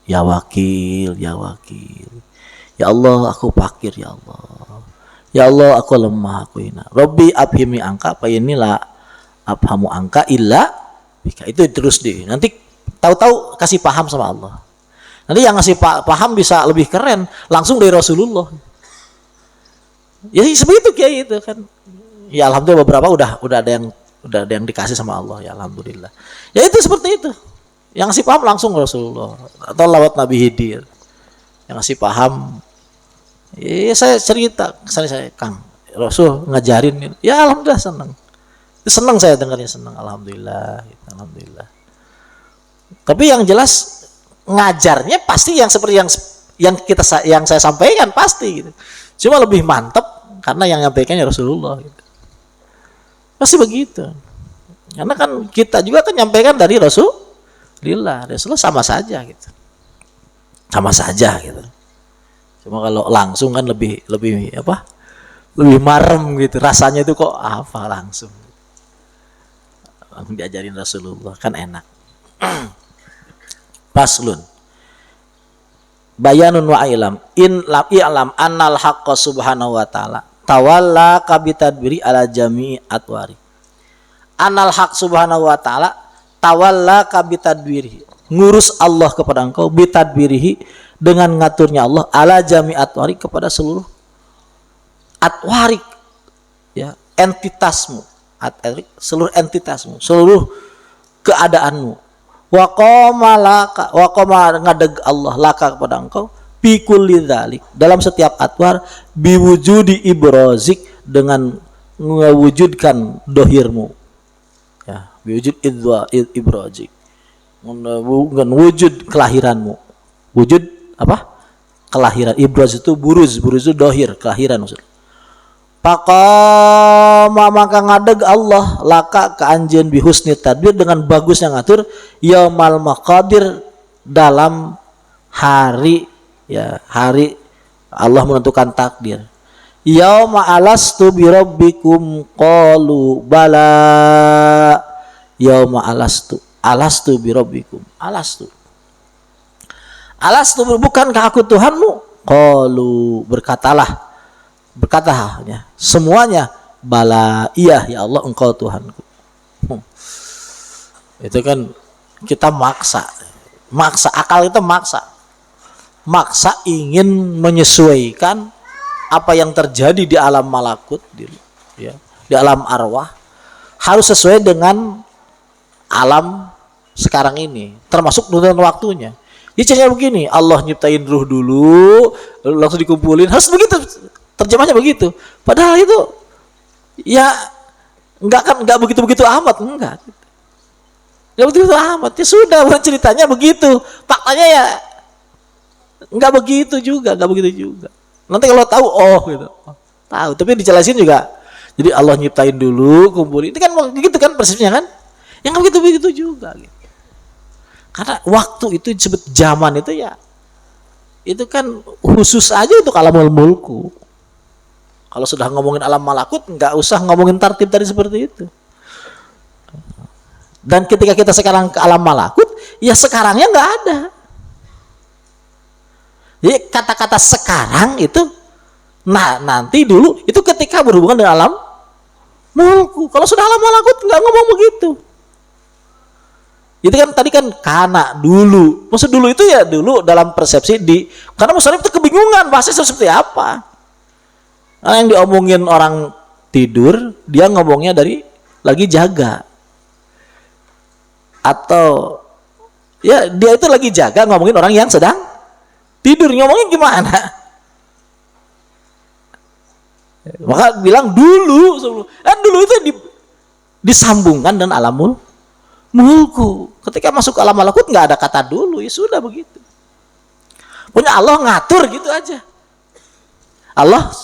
Ya wakil, ya wakil. Ya Allah, aku fakir ya Allah. Ya Allah, aku lemah, aku hina. Robbi abhimi angka, apa inilah abhamu angka illa bika. Itu terus deh. Nanti tahu-tahu kasih paham sama Allah. Nanti yang ngasih paham bisa lebih keren, langsung dari Rasulullah. Ya seperti itu kayak itu kan. Ya alhamdulillah beberapa udah ada yang dikasih sama Allah ya alhamdulillah. Ya itu seperti itu. Yang ngasih paham langsung Rasulullah atau lewat Nabi Hidir. Yang ngasih paham, ya saya cerita, saya Kang Rasul ngajarin, ya alhamdulillah senang saya dengarnya, senang alhamdulillah, alhamdulillah. Tapi yang jelas ngajarnya pasti yang seperti yang saya sampaikan pasti gitu. Cuma lebih mantap karena yang nyampaikannya Rasulullah gitu. Pasti begitu. Karena kan kita juga kan nyampaikan dari Rasulullah sama saja gitu. Sama saja gitu. Cuma kalau langsung kan lebih apa? Lebih marem gitu. Rasanya itu kok apa langsung. Langsung diajarin Rasulullah kan enak. Paslun. Bayanun wa ilam in lam i'lam annal haqqa subhanahu wa ta'ala tawalla kabitadbiri ala jami'i atwari. Annal haq subhanahu wa ta'ala tawalla kabitadbiri, ngurus Allah kepada engkau, bitadbirihi dengan ngaturnya Allah, ala jami atwari kepada seluruh atwarik ya, entitasmu, seluruh entitasmu, seluruh keadaanmu. Wa qama ngadeg Allah laka kepada engkau bi kulli dzalik, dalam setiap atwar, biwujudi ibrazik, dengan mewujudkan dohirmu ya, biwujud ibrazik, dengan wujud kelahiranmu. Wujud apa? Kelahiran. Ibraz itu buruz itu dohir, kelahiran maksud. Paqama maka ngadeg Allah laka ke anjeun bi husni tadbir, dengan bagusnya ngatur, yaumal maqadir, dalam hari ya, hari Allah menentukan takdir. Yauma alastu bi rabbikum qalu bala. Yauma alastu bi rabbikum. Alastu bukankah aku Tuhanmu? Qalu berkata ya, semuanya, bala, iya ya Allah engkau Tuhanku. Itu kan kita maksa akal, kita maksa ingin menyesuaikan apa yang terjadi di alam malakut ya, di alam arwah harus sesuai dengan alam sekarang ini, termasuk dengan waktunya. Ya caranya begini, Allah nyiptain ruh dulu, langsung dikumpulin, harus begitu, terjemahnya begitu. Padahal itu ya enggak begitu amat, enggak begitu amat. Ya sudah, ceritanya begitu, faktanya ya enggak begitu juga. Nanti kalau tahu gitu, tahu. Tapi dijelasin juga. Jadi Allah nyiptain dulu, kumpulin, itu kan begitu kan persisnya kan? Yang begitu juga. Gitu. Karena waktu itu disebut zaman itu ya, itu kan khusus aja untuk alamul mulku. Kalau sudah ngomongin alam malakut, nggak usah ngomongin tartib tadi seperti itu. Dan ketika kita sekarang ke alam malakut, ya sekarangnya nggak ada. Jadi kata-kata sekarang itu, nah nanti dulu itu ketika berhubungan dengan alam mulku. Kalau sudah alam malakut nggak ngomong begitu. Itu kan tadi kan kana dulu. Maksud dulu itu ya dulu dalam persepsi karena muslim itu kebingungan bahasanya seperti apa. Nah, yang diomongin orang tidur, dia ngomongnya dari lagi jaga. Atau ya dia itu lagi jaga ngomongin orang yang sedang tidur, ngomongin gimana? Maka bilang dulu itu disambungkan dengan alamul mulku. Ketika masuk ke alam malakut nggak ada kata dulu, ya sudah begitu. Punya Allah ngatur gitu aja. Allah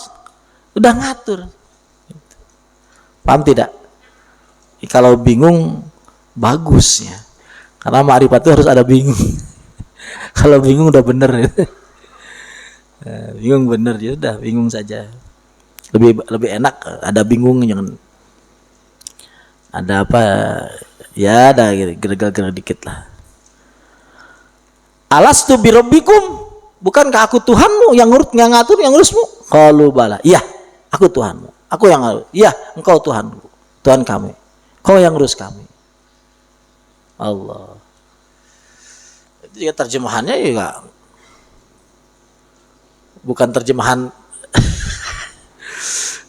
udah ngatur. Paham tidak? Kalau bingung bagus ya. Karena ma'rifat itu harus ada bingung. Kalau bingung udah bener. Bingung bener ya udah bingung saja. Lebih enak ada bingung, jangan ada apa ya, ada gergal-gergal dikit lah. Alastu birabbikum, bukankah aku Tuhanmu yang ngatur, yang ngurusmu? Qalu bala, iya aku Tuhanmu, aku yang ngurus. Iya engkau Tuhanku, Tuhan kami, kau yang ngurus kami. Allah. Jadi terjemahannya juga bukan terjemahan.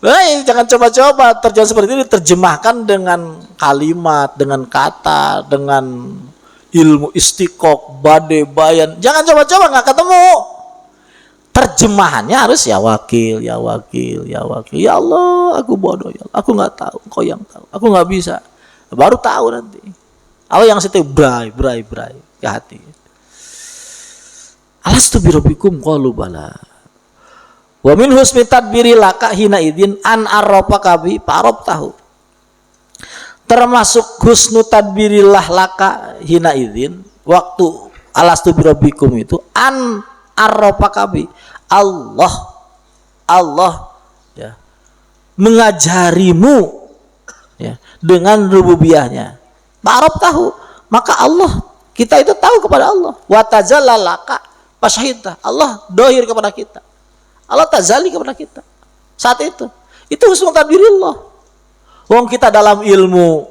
Nah, jangan coba-coba terjemahan seperti ini diterjemahkan dengan kalimat, dengan kata, dengan ilmu istiqoq, bade, bayan. Jangan coba-coba, nggak ketemu. Terjemahannya harus ya wakil, ya wakil, ya wakil. Ya Allah, aku bodoh ya Allah. Aku nggak tahu, kau yang tahu. Aku nggak bisa. Baru tahu nanti. Allah yang situ bray ke hati. Alastu birabbikum qalu bala. Wa min husni tadbiri laka hina idin an arrafaka bi parab tahu. Termasuk husnu tadbirillah laka hina idin, waktu alastu birabbikum itu an arrafaka bi, Allah ya mengajarimu ya dengan rububiyahnya. Parab tahu, maka Allah, kita itu tahu kepada Allah. Wa tajallalaka fasyahidta, Allah dohir kepada kita. Allah tazali kepada kita saat itu husnul tadbirillah. Wong kita dalam ilmu,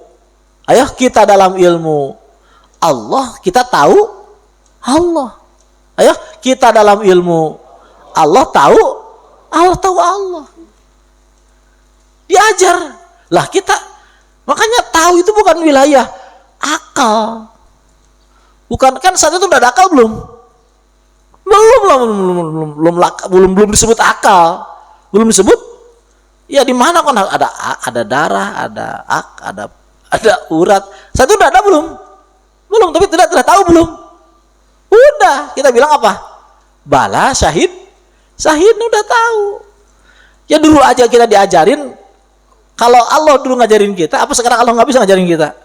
kita dalam ilmu Allah, kita tahu Allah. Kita dalam ilmu Allah tahu Allah. Diajar lah kita, makanya tahu itu bukan wilayah akal. Bukan, kan saat itu udah ada akal belum? Belum disebut akal, belum disebut. Ya di mana kan ada darah, ada urat. Satu udah ada belum, tapi tidak tahu belum. Udah kita bilang apa? Bala syahid udah tahu. Ya dulu aja kita diajarin. Kalau Allah dulu ngajarin kita, apa sekarang Allah nggak bisa ngajarin kita?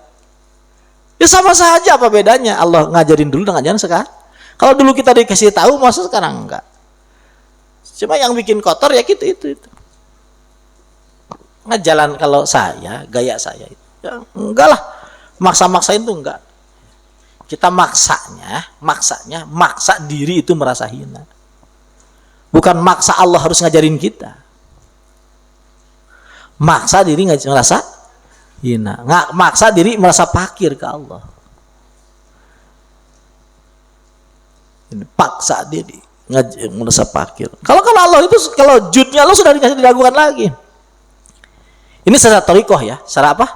Ya sama saja, apa bedanya Allah ngajarin dulu dengan ngajarin sekarang? Kalau dulu kita dikasih tahu, masa sekarang enggak? Cuma yang bikin kotor ya gitu itu. Ngejalan kalau saya, gaya saya itu. Ya, enggak lah. Maksa-maksain tuh enggak. Kita maksa diri itu merasa hina. Bukan maksa Allah harus ngajarin kita. Maksa diri merasa hina. Maksa diri merasa fakir ke Allah. Ini paksa diri merasa fakir. Kalau Allah itu, kalau judnya Allah sudah diragukan lagi. Ini secara thariqah ya, secara apa?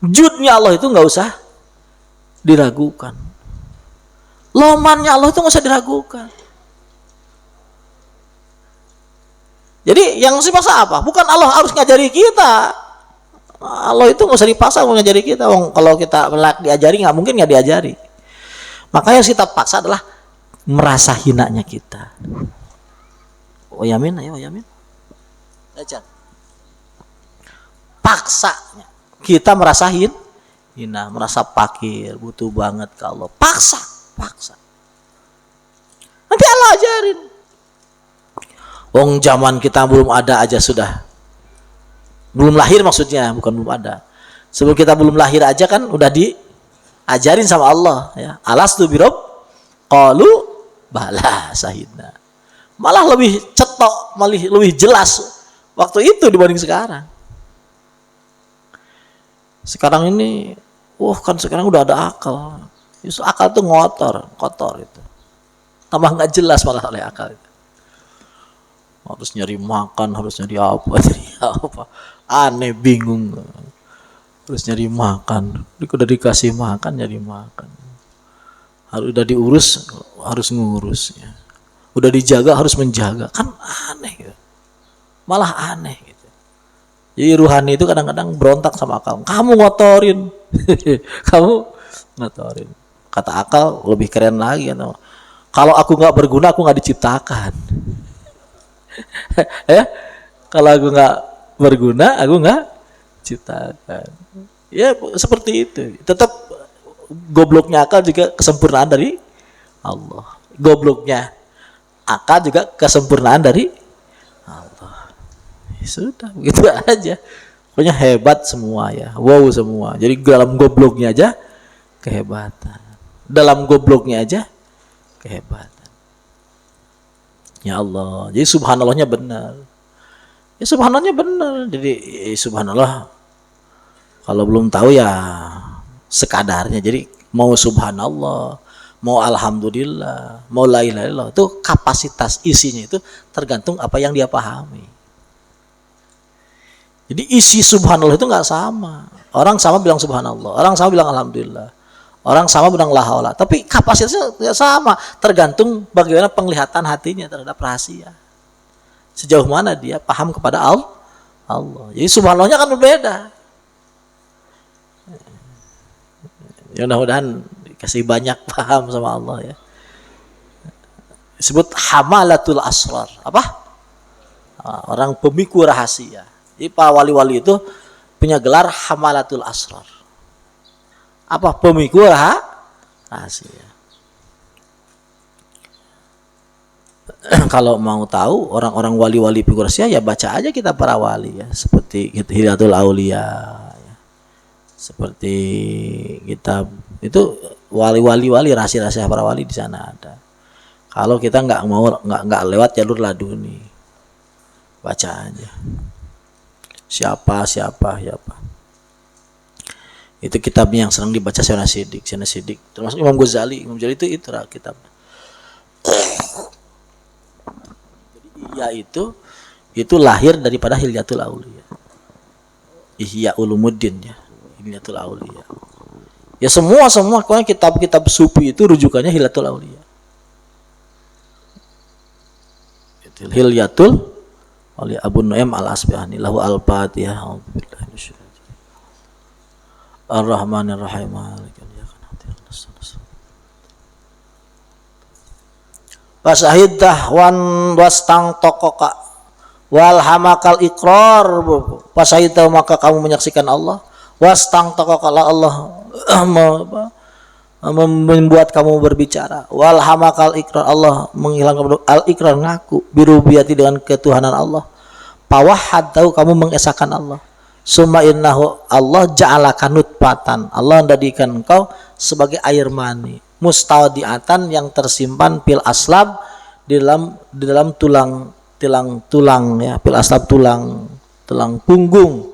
Judnya Allah itu nggak usah diragukan. Lomannya Allah itu nggak usah diragukan. Jadi yang harus dipaksa apa? Bukan Allah harus ngajari kita. Allah itu nggak usah dipaksa mau ngajari kita. Kalau kita diajari nggak mungkin nggak diajari. Makanya yang kita paksa adalah merasa hinanya kita. Oh yamin, ayo yamin. Baca. Paksanya kita merasa hina, merasa fakir, butuh banget ke Allah. Paksa. Nanti Allah ajarin. Wong zaman kita belum ada aja sudah. Belum lahir maksudnya, bukan belum ada. Sebelum kita belum lahir aja kan udah diajarin sama Allah ya. Alastu birabb qalu bala syahidna. Malah lebih cetok, malah lebih jelas waktu itu dibanding sekarang. Sekarang ini, kan sekarang udah ada akal. Justru akal itu kotor itu. Tambah nggak jelas malah oleh akal itu. Harus nyari makan, harus nyari apa. Aneh, bingung. Harus nyari makan. Udah dikasih makan, nyari makan. Harus udah diurus, harus ngurus ya. Udah dijaga, harus menjaga. Kan aneh gitu. Malah aneh gitu. Jadi ruhani itu kadang-kadang berontak sama akal. Kamu ngotorin. Kamu ngotorin. Kata akal lebih keren lagi. Kalau aku nggak berguna, aku nggak diciptakan. Ya, kalau aku nggak berguna, aku nggak ciptakan. Ya seperti itu. Tetap gobloknya akal juga kesempurnaan dari Allah. Gobloknya akal juga kesempurnaan dari Allah. Ya sudah, begitu aja. Pokoknya hebat semua ya. Wow semua. Jadi dalam gobloknya aja kehebatan. Dalam gobloknya aja kehebatan. Ya Allah, jadi subhanallahnya benar. Ya subhanallahnya benar. Jadi subhanallah kalau belum tahu ya sekadarnya. Jadi mau subhanallah, mau alhamdulillah, mau la ilaha illallah, itu kapasitas isinya itu tergantung apa yang dia pahami. Jadi isi subhanallah itu nggak sama. Orang sama bilang subhanallah, orang sama bilang alhamdulillah, orang sama bilang la haula. Tapi kapasitasnya tidak sama, tergantung bagaimana penglihatan hatinya terhadap rahasia. Sejauh mana dia paham kepada Allah. Jadi subhanallahnya kan berbeda. Ya mudah-mudahan dikasih banyak paham sama Allah ya. Disebut hamalatul asrar. Apa? Orang pemikul rahasia. Jadi para wali-wali itu punya gelar hamalatul asrar. Apa? Pemikul rahasia. Kalau mau tahu orang-orang wali-wali pemikul rahasia ya baca aja kita para wali ya. Seperti Hilyatul Aulia ya. Seperti kitab itu wali-wali rahasia-rahasia para wali di sana ada. Kalau kita nggak lewat jalur laduni, baca aja. Siapa. Itu kitabnya yang sering dibaca Syekh Sidik. Termasuk Imam Ghazali itu kitab. Jadi itu lahir daripada Hilyatul Aulia. Ihya Ulumuddin ya. Hilyatul Aulia. Ya semua pokoknya kitab-kitab sufi itu rujukannya Hilyatul Aulia. Hilyatul oleh Abu Nu'aim Al-Asbahani lahu al-Fatihah. Ar-Rahmanir Rahim. Fasahiddah wan wastang tokoka wal hamakal ikrar. Fasahiddah maka kamu menyaksikan Allah. Wastang tokoka Allah membuat kamu berbicara. Wal hamakal ikrar Allah menghilangkan al ikrar ngaku birubiyati dengan ketuhanan Allah. Pawahad tahu kamu mengesahkan Allah. Summa innahu Allah ja'alaka nutfatan. Allah menjadikan engkau sebagai air mani mustawdiatan yang tersimpan fil aslab di dalam tulang ya, fil aslab tulang punggung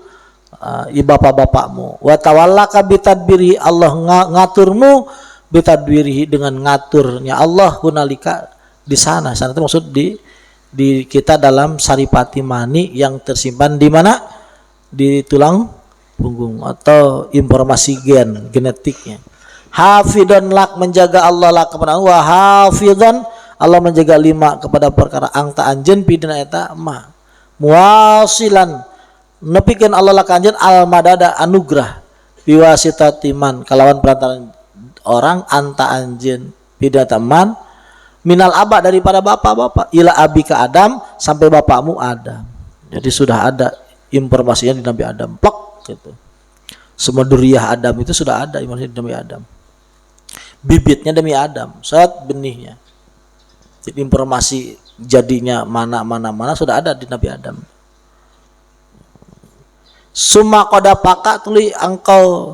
bapak-bapakmu. Wa tawallaka bitadbiri Allah ngaturmu bitadbirihi dengan ngaturnya Allah hunalika di sana itu maksud di kita dalam saripati mani yang tersimpan di mana? Di tulang punggung atau informasi genetiknya. Hafidhan lak menjaga Allah lak kepada wa hafidhan Allah menjaga 5 kepada perkara angta anjeun pidana eta mah muwasilan nepikeun Allah lak anjeun al madada anugrah biwasitati man kalawan perantaraan orang anta anjeun pidana man minal aba daripada bapak-bapak ila abika Adam sampai bapakmu Adam. Jadi sudah ada informasinya di Nabi Adam plok gitu. Semua duriyah Adam itu sudah ada informasi di Nabi Adam. Bibitnya demi Adam, saat benihnya. Jadi informasi jadinya mana sudah ada di Nabi Adam. Summa qadapaka tuli engkau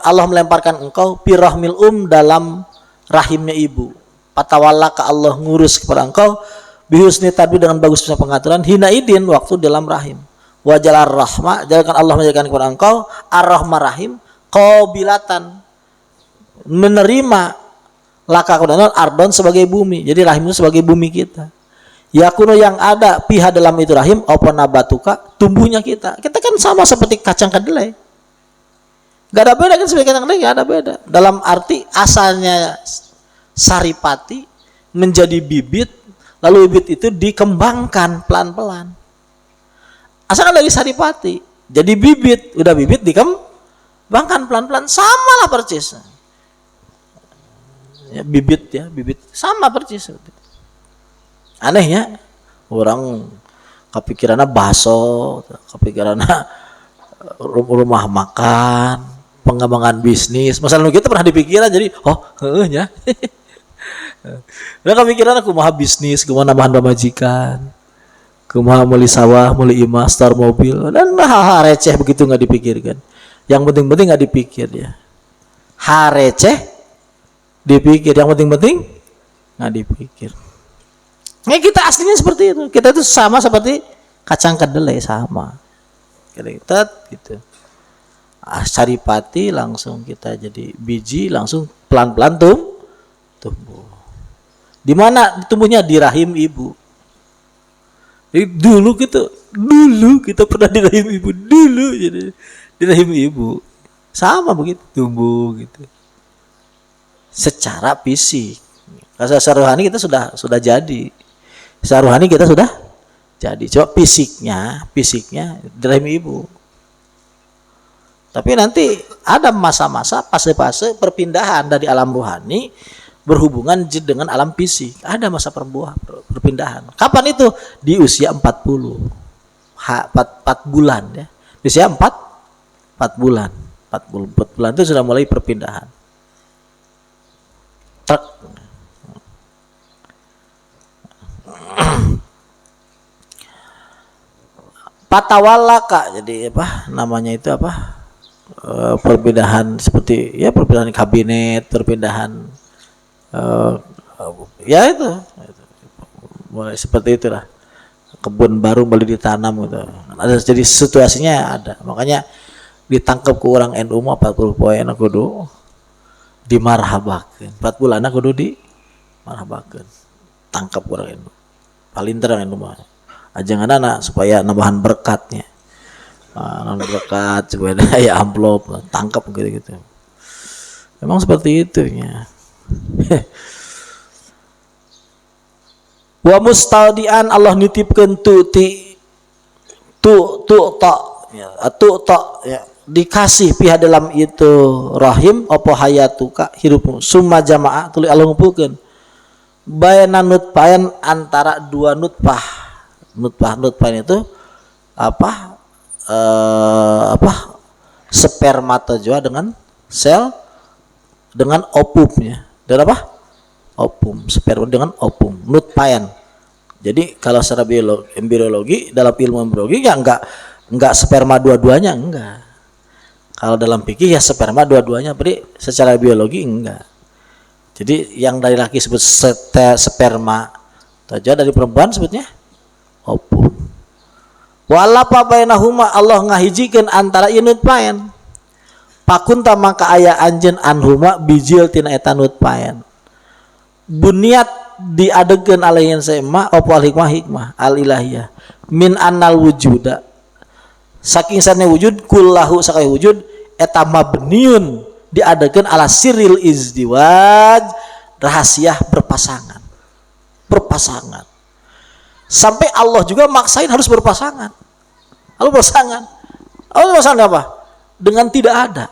Allah melemparkan engkau pirahmil dalam rahimnya ibu. Patawallaka Allah ngurus kepada engkau bihusni tadbir dengan bagus pengaturan hina idin waktu dalam rahim. Wajalar rahmah jadikan Allah menjadikan kepada engkau ar-rahmah rahim qabilatan menerima laka kemudian ardon sebagai bumi. Jadi rahim itu sebagai bumi kita. Yakuno yang ada pihak dalam itu rahim apa nabatuka tumbuhnya kita kan sama seperti kacang kedelai. Gak ada beda kan seperti kacang kedelai, gak ada beda. Dalam arti asalnya saripati menjadi bibit, lalu bibit itu dikembangkan pelan-pelan. Asalkan dari saripati jadi bibit, udah bibit dikembangkan pelan-pelan, samalah percis. Ya, bibit sama percis. Anehnya orang kepikirannya baso, kepikirannya rumah makan, pengembangan bisnis. Masalah kita pernah dipikiran jadi ya. Udah kepikiran aku mau bisnis, kumaha nambahan pamajikan, kumaha meuli sawah, meuli imah, star mobil, dan hal-hal receh begitu nggak dipikirkan. Yang penting-penting nggak dipikir ya. Hal receh dipikir, yang penting-penting nggak dipikir. Nah, kita aslinya seperti itu. Kita itu sama seperti kacang kedelai, sama. Kita gitu. Saripati langsung kita jadi biji, langsung pelan-pelan tumbuh. Di mana tumbuhnya? Di rahim ibu. Jadi dulu kita pernah di rahim ibu dulu, jadi di rahim ibu sama begitu tumbuh gitu. Secara fisik, secara rohani kita sudah jadi. Secara rohani kita sudah jadi. Coba fisiknya di rahim ibu. Tapi nanti ada masa-masa fase-fase perpindahan dari alam rohani berhubungan dengan alam fisik. Ada masa perpindahan. Kapan itu? Di usia 40. 4 bulan ya. Di usia 4 bulan. 4 bulan itu sudah mulai perpindahan. Truk. Patawalaka, jadi apa namanya itu apa? Perpindahan seperti ya perpindahan kabinet, perpindahan ya itu mulai seperti itulah, kebun baru boleh ditanam gitu. Ada, jadi situasinya ada, makanya ditangkap ke orang NU mah 40 poin kudu dimarhabakeun, 4 bulan kudu dimarhabakeun, tangkap orang NU paling terang NU mah ajangan supaya nambahan berkatnya. Nambah berkat supaya ya amplop tangkap gitu. Memang seperti itu ya. Wa mustaudian, Allah nitipkeun ya, dikasih pihak dalam itu rahim apa hayatuka hidupmu summa jamaah tuluy Allah ngumpulkeun bayana nutfayan antara dua nutfah itu apa spermatozoa dengan sel dengan ovumnya. Dan apa? Ovum, sperma dengan ovum, nutfayan. Jadi kalau secara biologi dalam ilmu embriologi ya enggak sperma dua-duanya, enggak. Kalau dalam fikih ya sperma dua-duanya, berarti secara biologi enggak. Jadi yang dari laki sebut sperma, dari perempuan sebutnya ovum. Walapa bainahuma, Allah ngahijikeun antara ieu nutfayan. Pakunta maka aya anjeun anhuma bijil tina eta nutfayan. Buniat diadegeun alaihin sema apa hikmah al ilahiyah min annal wujuda. Saking sane wujud kullahu sakai wujud eta mabniun diadegeun ala sirril izdiwaj, rahasia berpasangan. Sampai Allah juga maksain harus berpasangan. Allah berpasangan apa? Dengan tidak ada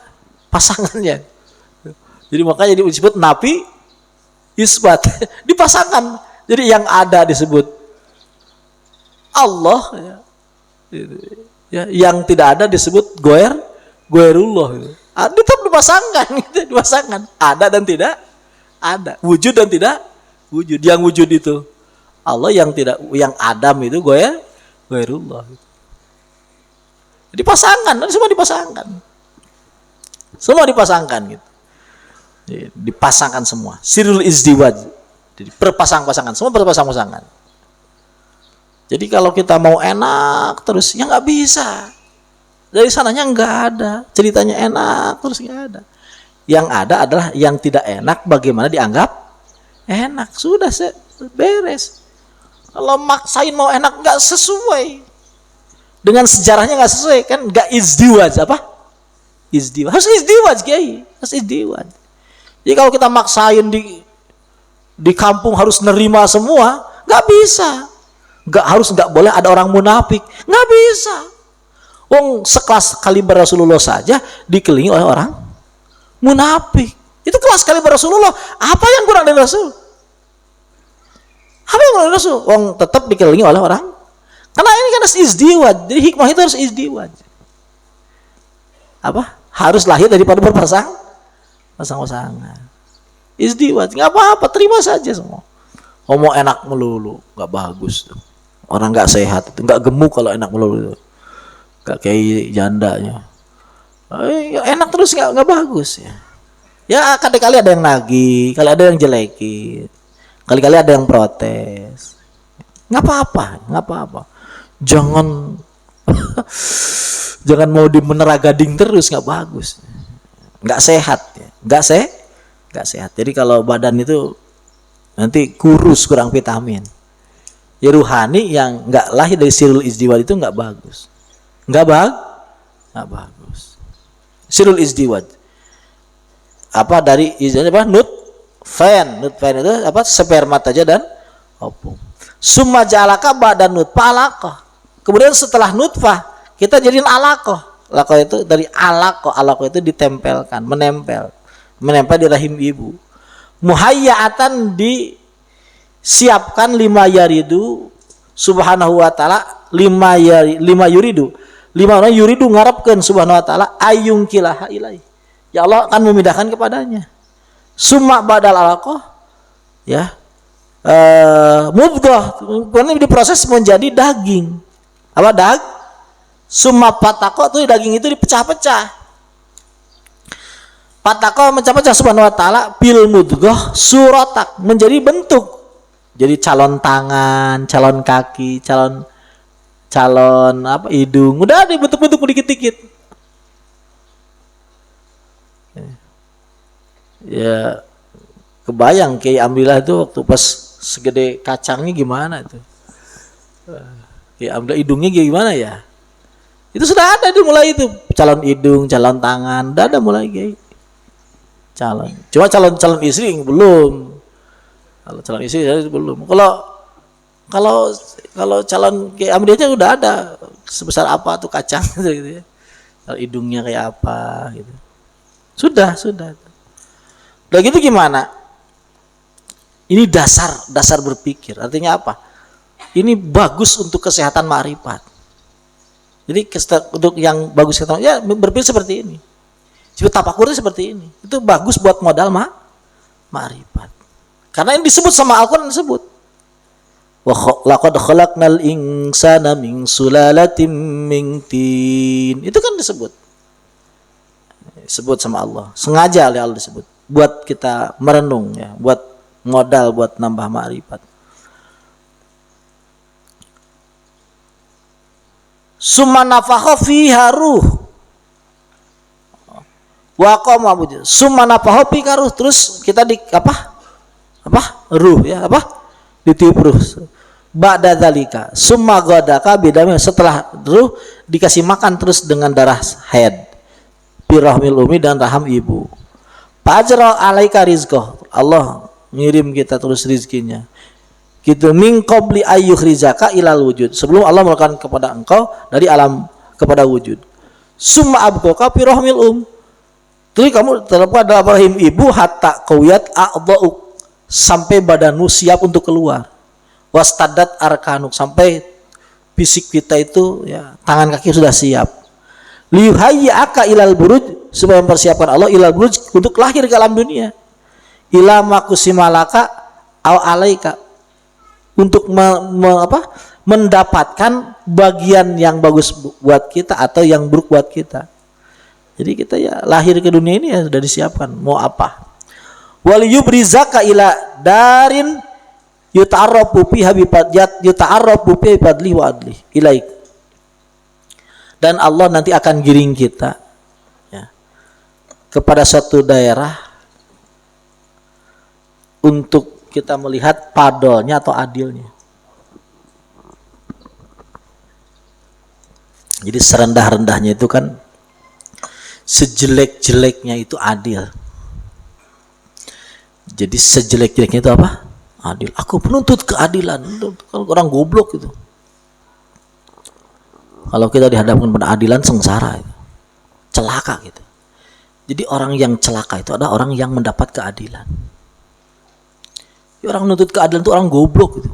pasangannya. Jadi makanya disebut nafi isbat, dipasangkan. Jadi yang ada disebut Allah ya, yang tidak ada disebut goerullah. Tetap dipasangkan gitu, dipasangkan. Ada dan tidak ada, wujud dan tidak wujud. Yang wujud itu Allah, yang yang Adam itu goerullah. Dipasangkan, semua dipasangkan gitu. Dipasangkan semua. Sirul izdiwaj. Jadi perpasang-pasangan, semua perpasang-pasangan. Jadi kalau kita mau enak terus ya nggak bisa. Dari sananya nggak ada, ceritanya enak terus nggak ada. Yang ada adalah yang tidak enak bagaimana dianggap enak. Sudah beres. Kalau maksain mau enak nggak sesuai dengan sejarahnya, nggak sesuai kan, nggak izdiwaj apa? Izdiwaj, harus izdiwaj kiai, harus izdiwaj. Jadi kalau kita maksain di kampung harus nerima semua, nggak bisa. Nggak boleh ada orang munafik, nggak bisa. Wong sekelas kaliber Rasulullah saja dikelilingi oleh orang munafik. Itu kelas kaliber Rasulullah. Apa yang kurang dari Rasul? Apa yang kurang dari Rasul? Wong tetap dikelilingi oleh orang. Karena ini kan harus izdiwaj. Jadi hikmah itu harus izdiwaj. Apa? Harus lahir daripada pasang-pasangan. Izdiwaj. Nggak apa-apa, terima saja semua. Ngomong enak melulu, nggak bagus tuh. Orang nggak sehat itu, nggak gemuk kalau enak melulu itu. Nggak kayak jandanya. Enak terus nggak bagus ya. Ya kadang-kali ada yang nagih, kali ada yang jelekin. Kali-kali ada yang protes. Nggak apa-apa. Jangan jangan mau dimenera gading terus, nggak bagus. Nggak sehat ya. Nggak sehat. Jadi kalau badan itu nanti kurus, kurang vitamin. Ya ruhani yang nggak lahir dari sirul izdiwad itu nggak bagus. Nggak bagus. Sirul izdiwad. Apa dari izdiwad apa? Nutfen itu apa? Sperma saja dan opum. Summa ja'alaka ba'da nutfah alaqah. Kemudian setelah nutfah kita jadiin alaqah. Alaqah itu dari alaqah. Alaqah itu ditempelkan, menempel di rahim ibu. Muhayyatan disiapkan lima yaridu subhanahu wa ta'ala lima yuridu. Lima orang yuridu ngarepkeun subhanahu wa ta'ala ayung kilaha ilai. Ya Allah akan memindahkan kepadanya. Summa badal alaqah ya. Mudghah kemudian diproses menjadi daging. Apa summa patako tuh daging itu dipecah-pecah. Patako mencah-pecah subhanahu wa ta'ala bil mudghah suratak menjadi bentuk. Jadi calon tangan, calon kaki, calon apa hidung. Udah dibentuk-bentuk dikit-dikit. Ya kebayang Kiai Ambillah itu waktu pas segede kacangnya gimana itu. Kiai Ambillah hidungnya gimana ya. Itu sudah ada itu mulai itu. Calon hidung, calon tangan, udah ada mulai Kiai. Cuma calon istri belum. Kalau calon istri belum. Kalau calon Kiai Ambillah udah ada sebesar apa tuh kacang gitu ya. Kalau hidungnya kayak apa gitu. Sudah. Udah gitu gimana? Ini dasar berpikir. Artinya apa? Ini bagus untuk kesehatan ma'rifat. Jadi untuk yang bagus kesehatan ya berpikir seperti ini. Sifat tafakurnya seperti ini. Itu bagus buat modal ma'rifat. Karena ini disebut sama Al-Qur'an disebut. Wa laqad khalaqnal insana min sulalatin min tin. Itu kan disebut. Disebut sama Allah. Sengaja oleh Allah disebut. Buat kita merenung ya, buat modal buat nambah ma'rifat. Summa nafakha fiha ruh. Wa qama wujud. Summa nafakha fiha ruh, terus kita di apa? Ruh ya, apa? Ditiup ruh. Ba'da dzalika summa ghadaka bidamil, setelah ruh dikasih makan terus dengan darah haid. Birahmil umi dan raham ibu. Fajra alaika rizqah. Allah ngirim kita terus rizkinya. Gitu min qabli ayyukhrizaka ilal wujud. Sebelum Allah melakukan kepada engkau dari alam kepada wujud. Summa abqaka fi rahmil Terus kamu terlepas dalam rahim ibu hatta qawiyat a'dha'uk, sampai badanmu siap untuk keluar. Wastadat arkanuk, sampai fisik kita itu ya, tangan kaki sudah siap. Liyuhayyaka ilal buruj, supaya mempersiapkan Allah ilal buruj untuk lahir ke alam dunia. Ila makusimalaka aw alaika, untuk mendapatkan bagian yang bagus buat kita atau yang buruk buat kita. Jadi kita ya lahir ke dunia ini ya sudah disiapkan mau apa. Wal yubrizaka ila darin yuta'arrafu fiha bi fadli wa adli ilaik. Dan Allah nanti akan giring kita ya, kepada suatu daerah untuk kita melihat padolnya atau adilnya. Jadi serendah-rendahnya itu kan, sejelek-jeleknya itu adil. Jadi sejelek-jeleknya itu apa? Adil. Aku menuntut keadilan. Kalau orang goblok itu. Kalau kita dihadapkan pada adilan, sengsara itu. Celaka gitu. Jadi orang yang celaka itu adalah orang yang mendapat keadilan. Orang menuntut keadilan itu orang goblok gitu.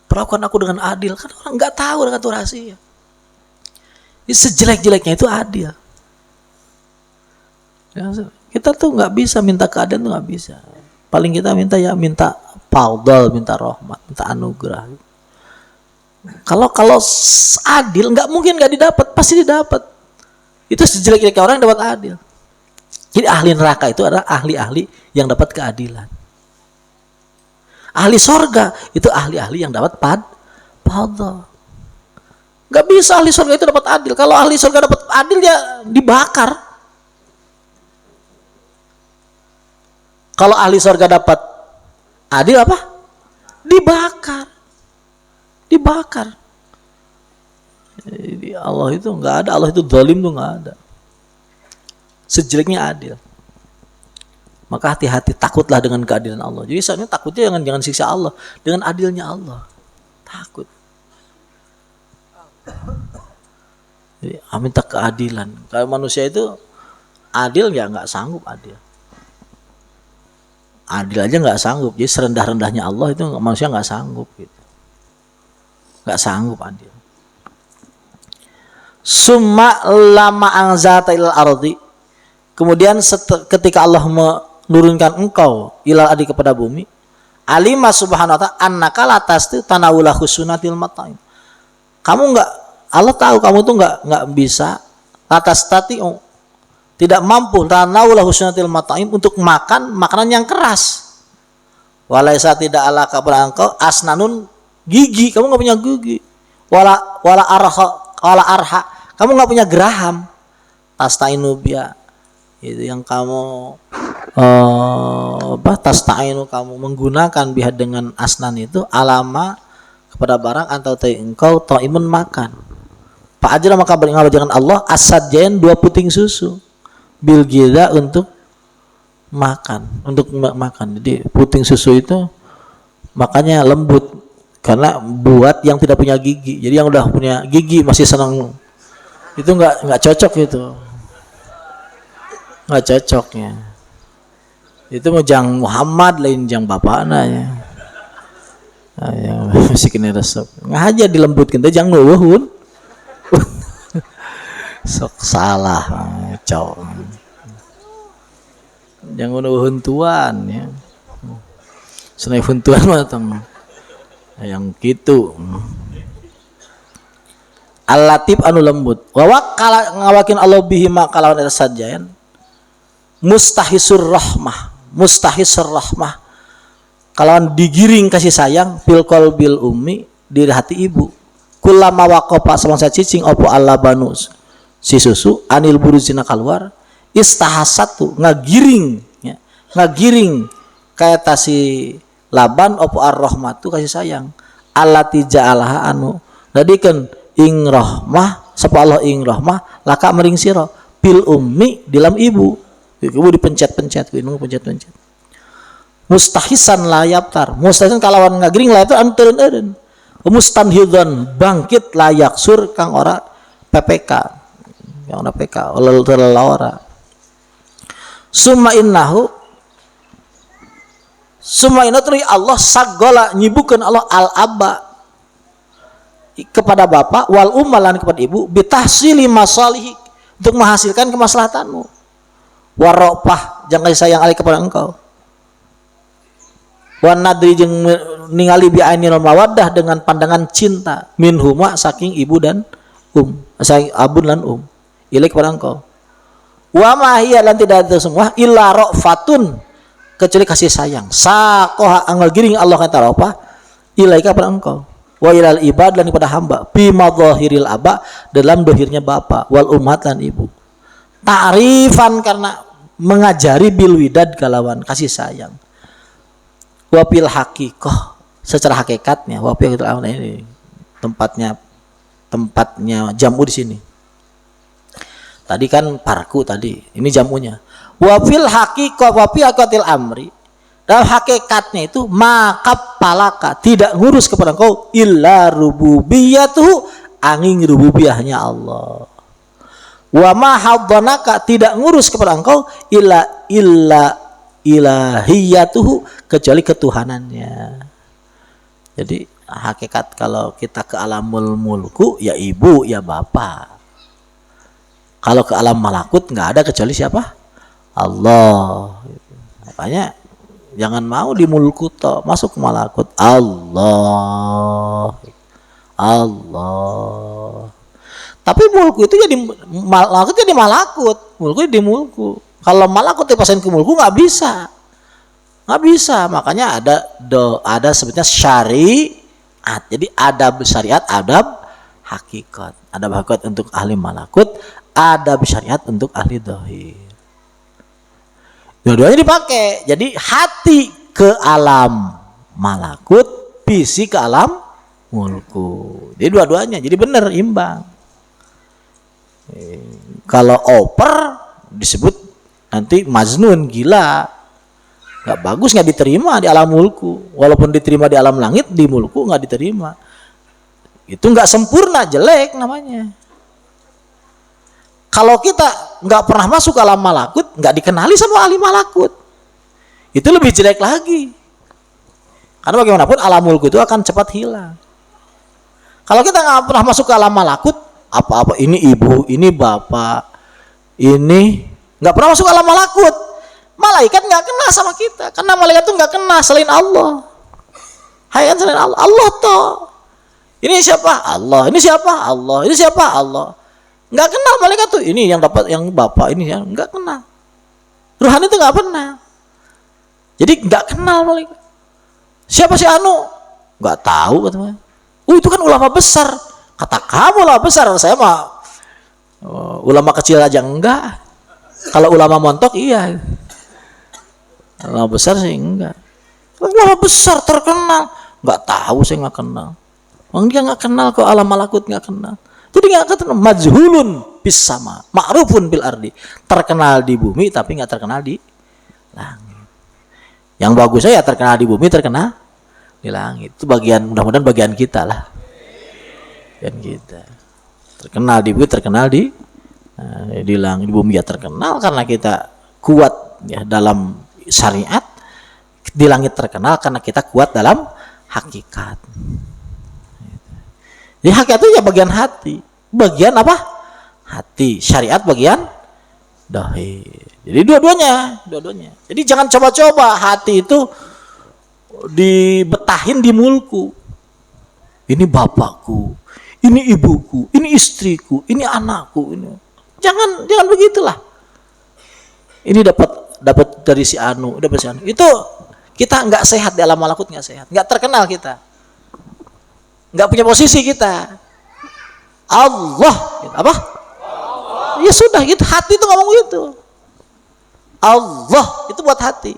Perlakukan aku dengan adil, kan orang nggak tahu dengan itu rahasia. Ini sejelek-jeleknya itu adil. Ya, kita tuh nggak bisa minta keadilan, tuh nggak bisa. Paling kita minta faudol, minta rahmat, minta anugerah. Kalau adil nggak mungkin nggak didapat, pasti didapat. Itu sejelek-jeleknya orang yang dapat adil. Jadi ahli neraka itu adalah ahli-ahli yang dapat keadilan. Ahli sorga itu ahli-ahli yang dapat fadl. Gak bisa ahli sorga itu dapat adil. Kalau ahli sorga dapat adil ya dibakar. Kalau ahli sorga dapat adil apa? Dibakar. Dibakar. Jadi Allah itu nggak ada. Allah itu zalim tuh nggak ada. Sejeleknya adil. Maka hati-hati, takutlah dengan keadilan Allah. Jadi saatnya takutnya jangan siksa Allah, dengan adilnya Allah. Takut. Jadi minta keadilan. Kalau manusia itu adil ya nggak sanggup adil. Adil aja nggak sanggup. Jadi serendah-rendahnya Allah itu manusia nggak sanggup gitu. Nggak sanggup adil. Summa lama anzata ilal ardi. Kemudian ketika Allah menurunkan engkau ilal ardi kepada bumi, alima subhanahu wa ta'ala annaka la tasti tanawula husunatil mata'im. Kamu nggak, Allah tahu kamu tuh nggak bisa atas tati, tidak mampu tanawula husnatil mata'im untuk makan makanan yang keras. Walaisa tidak ala kepada engkau asnanun gigi, kamu nggak punya gigi. Wala arha, kamu nggak punya geraham. Tastainu biya, itu yang kamu tastainu, kamu menggunakan biha dengan asnan itu alama kepada barang atau engkau taimun makan. Pak Ajra maka beringat Allah asad jain 2 puting susu bil gida untuk makan, Jadi puting susu itu makanya lembut karena buat yang tidak punya gigi. Jadi yang udah punya gigi masih senang itu nggak cocok itu, nggak cocoknya. Itu mau jang Muhammad lain jang bapakna ya. Yang masih kena resep ngaja dilembutkan teh jang nuwuhun. Sok salah cow. Jangan nuwuhun tuan ya. Senai funtuan mah yang gitu. Al-Latif anu lembut. Wa wakala ngawakin Allah bihi ma kalawan eta sajayan. Mustahisur rahmah. Kalawan digiring kasih sayang fil qalbil ummi di hati ibu. Kullama waqafa samangsa cicing opo Allah banus si susu anil buruzina keluar istahasatu ngagiring ya. Ngagiring kaya tasi laban opo ar-rahmatu kasih sayang allati ja'alaha anu dadikeun ing rahmah sapa Allah ing rahmah laka mering sira bil ummi dalam ibu dipencet-pencet pencet-pencet mustahisan layaptar mustahisan kalawan ngagiring layaptar anu teureun-eureun mustanhidan bangkit layak sur kang ora PPK yang ora PK ora summa innahu teri Allah sagola nyibukeun Allah al abba kepada bapak wal ummalan kepada ibu bitahsili masalih untuk menghasilkan kemaslahatanmu warofah jangan sayang ali kepada engkau wan nadri jeung ningali bi ainil mawaddah dengan pandangan cinta minhuma saking ibu dan saking abun lan ilaik kepada engkau wa ma hiya lan tidak ada semua illa rafatun kecuali kasih sayang sakoha anggal giring Allah kata apa ilaika kepada engkau wa ilal ibad dan kepada hamba bi madzahiril aba dalam dohirnya bapak wal ummat dan ibu ta'rifan karena mengajari bil widad kalawan kasih sayang wapil hakikoh secara hakikatnya wapil ini tempatnya jamu di sini tadi kan parku tadi ini jamunya wafil hakikoh wapi akatil amri dalam hakikatnya itu maka palaka tidak ngurus kepada engkau illa rububiyatuhu angin rububiyahnya Allah wa ma haddanaka tidak ngurus kepada engkau illa ilahiyatuhu kecuali ketuhanannya. Jadi hakikat kalau kita ke alamul mulku ya ibu ya bapak. Kalau ke alam malakut nggak ada kecuali siapa? Allah. Makanya jangan mau di mulku toh, masuk ke malakut. Allah. Tapi mulku itu jadi malakut, mulku jadi mulku. Kalau malakut dipasain ke mulku nggak bisa. Nggak bisa. Makanya ada sebutnya syariat. Jadi adab syariat, adab hakikat. Adab hakikat untuk ahli malakut, adab syariat untuk ahli dhahir. Dua-duanya dipakai. Jadi hati ke alam malakut, fisik ke alam mulku. Jadi dua-duanya. Jadi benar imbang. Kalau over disebut nanti majnun, gila. Nggak bagus, nggak diterima di alam mulku. Walaupun diterima di alam langit, di mulku nggak diterima. Itu nggak sempurna, jelek namanya. Kalau kita nggak pernah masuk ke alam malakut, nggak dikenali sama ahli malakut, itu lebih jelek lagi. Karena bagaimanapun alam mulku itu akan cepat hilang. Kalau kita nggak pernah masuk ke alam malakut, apa-apa ini ibu, ini bapak, ini nggak pernah masuk ke alam malakut, malaikat nggak kenal sama kita, karena malaikat itu nggak kenal selain Allah. Hai kan selain Allah, Allah toh. Ini siapa? Allah. Ini siapa? Allah. Ini siapa? Allah. Nggak kenal malaikat tuh. Ini yang dapat, yang bapak ini yang nggak kenal. Ruhani itu nggak pernah. Jadi nggak kenal malaikat. Siapa si Anu? Nggak tahu katanya. Itu kan ulama besar. Kata kamu ulama besar, saya mah ulama kecil aja enggak. Kalau ulama montok iya. Ulama besar sih enggak. Ulama besar terkenal, nggak tahu, saya nggak kenal. Dia nggak kenal kok, alam malakut nggak kenal. Jadi nggak kenal, majhulun bis sama, ma'rufun bil ardi, terkenal di bumi tapi nggak terkenal di langit. Yang bagusnya ya terkenal di bumi, terkenal di langit. Itu bagian, mudah-mudahan bagian kita lah. Bagian kita. Terkenal di bumi, terkenal di langit. Di bumi ya terkenal karena kita kuat ya dalam syariat. Di langit terkenal karena kita kuat dalam hakikat. Jadi hakikat itu ya bagian hati. Bagian apa? Hati. Syariat bagian dhahir. Jadi dua-duanya. Jadi jangan coba-coba hati itu dibetahin di mulku. Ini bapakku, ini ibuku, ini istriku, ini anakku. Jangan begitulah. Ini dapat dari si Anu, dapat si Anu. Itu kita nggak sehat di alam malakut, nggak sehat, nggak terkenal kita. Nggak punya posisi kita. Allah apa? Allah. Ya sudah gitu, hati itu ngomong gitu. Allah itu buat hati.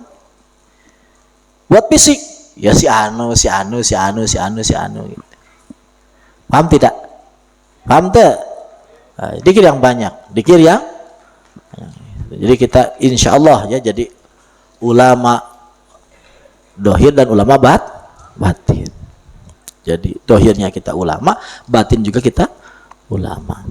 Buat fisik ya si Anu gitu. Paham tidak? Paham tak? Dikir yang banyak, dikir yang jadi kita insya Allah ya jadi ulama dohir dan ulama batin. Jadi dohirnya kita ulama, batin juga kita ulama.